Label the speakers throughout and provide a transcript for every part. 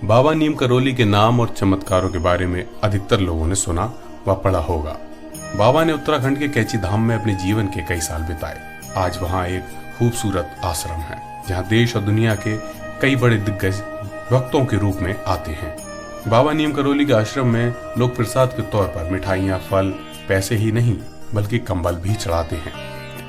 Speaker 1: बाबा नीम करौली के नाम और चमत्कारों के बारे में अधिकतर लोगों ने सुना व पढ़ा होगा। बाबा ने उत्तराखंड के कैची धाम में अपने जीवन के कई साल बिताए। आज वहाँ एक खूबसूरत आश्रम है जहाँ देश और दुनिया के कई बड़े दिग्गज भक्तों के रूप में आते हैं। बाबा नीम करौली के आश्रम में लोग प्रसाद के तौर पर मिठाइयाँ, फल, पैसे ही नहीं बल्कि कंबल भी चढ़ाते हैं।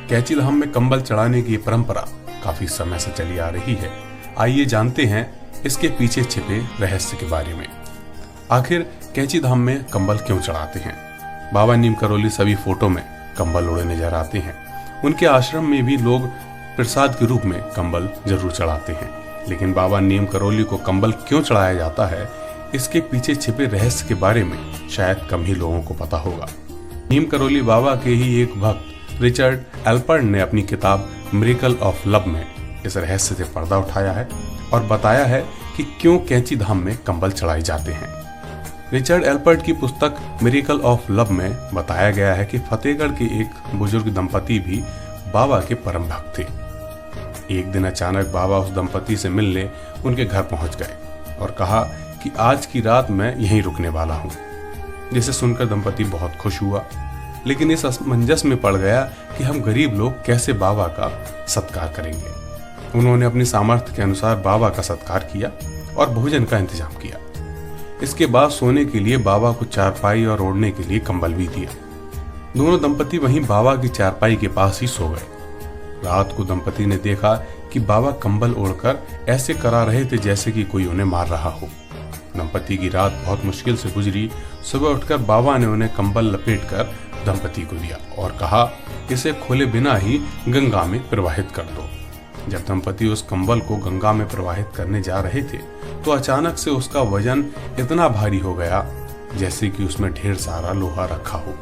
Speaker 1: कैची धाम में कंबल चढ़ाने की परंपरा काफी समय से चली आ रही है। आइए जानते हैं इसके पीछे छिपे रहस्य के बारे में। आखिर कैची धाम में कंबल क्यों चढ़ाते हैं? बाबा नीम करौली सभी फोटो में कंबल ओढ़े नजर आते हैं। उनके आश्रम में भी लोग प्रसाद के रूप में कंबल जरूर चढ़ाते हैं, लेकिन बाबा नीम करौली को कंबल क्यों चढ़ाया जाता है, इसके पीछे छिपे रहस्य के बारे में शायद कम ही लोगों को पता होगा। नीम करौली बाबा के ही एक भक्त रिचर्ड एल्पर्ट ने अपनी किताब मिरेकल ऑफ लव में इस रहस्य से पर्दा उठाया है और बताया है कि क्यों कैची धाम में कंबल चढ़ाए जाते हैं। रिचर्ड एल्पर्ट की पुस्तक मिरेकल ऑफ लव में बताया गया है कि फतेहगढ़ के एक बुजुर्ग दंपति भी बाबा के परम भक्त थे। एक दिन अचानक बाबा उस दंपति से मिलने उनके घर पहुंच गए और कहा कि आज की रात मैं यहीं रुकने वाला हूं। जिसे सुनकर दंपति बहुत खुश हुआ, लेकिन इस असमंजस में पड़ गया कि हम गरीब लोग कैसे बाबा का सत्कार करेंगे। उन्होंने अपनी सामर्थ्य के अनुसार बाबा का सत्कार किया और भोजन का इंतजाम किया। इसके बाद सोने के लिए बाबा को चारपाई और ओढ़ने के लिए कंबल भी दिया। दोनों दंपति वहीं बाबा की चारपाई के पास ही सो गए। रात को दंपति ने देखा कि बाबा कंबल ओढ़कर ऐसे करा रहे थे जैसे कि कोई उन्हें मार रहा हो। दंपति की रात बहुत मुश्किल से गुजरी। सुबह उठकर बाबा ने उन्हें कंबल लपेटकर दंपति को दिया और कहा, इसे खोले बिना ही गंगा में प्रवाहित कर दो। जब दंपति उस कंबल को गंगा में प्रवाहित करने जा रहे थे तो अचानक से उसका वजन इतना भारी हो गया जैसे कि उसमें ढेर सारा लोहा रखा हो।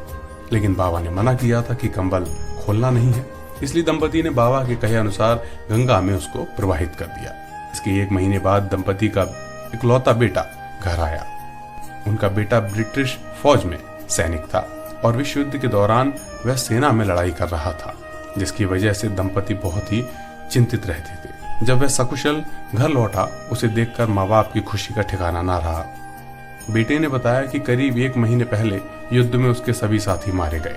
Speaker 1: लेकिन बाबा ने मना किया था कि कंबल खोलना नहीं है, इसलिए दंपति ने बाबा के कहे अनुसार गंगा में उसको प्रवाहित कर दिया। इसके 1 महीने बाद दंपति का इकलौता बेटा घर आया। उनका बेटा ब्रिटिश फौज में सैनिक था और विश्व युद्ध के दौरान वह सेना में लड़ाई कर रहा था, जिसकी वजह से दंपति बहुत ही चिंतित रहते थे। जब वह सकुशल घर लौटा, उसे देखकर माँ बाप की खुशी का ठिकाना ना रहा। बेटे ने बताया कि करीब 1 महीने पहले युद्ध में उसके सभी साथी मारे गए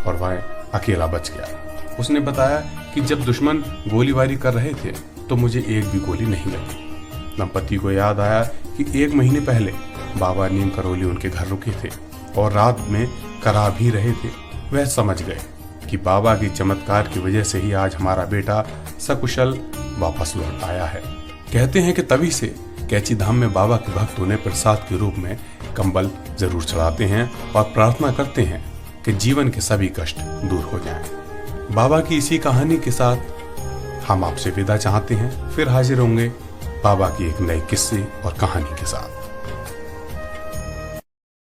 Speaker 1: और वह अकेला बच गया। उसने बताया कि जब दुश्मन गोलीबारी कर रहे थे तो मुझे एक भी गोली नहीं लगी। दंपति को याद आया कि 1 महीने पहले बाबा नीम करौली उनके घर रुके थे और रात में करा भी रहे थे। वह समझ गए कि बाबा की चमत्कार की वजह से ही आज हमारा बेटा सकुशल वापस लौट आया है। कहते हैं कि तभी से कैची धाम में बाबा के भक्त उन्हें प्रसाद के रूप में कंबल जरूर चढ़ाते हैं और प्रार्थना करते हैं कि जीवन के सभी कष्ट दूर हो जाएं। बाबा की इसी कहानी के साथ हम आपसे विदा चाहते हैं। फिर हाजिर होंगे बाबा की एक नई किस्से और कहानी के साथ।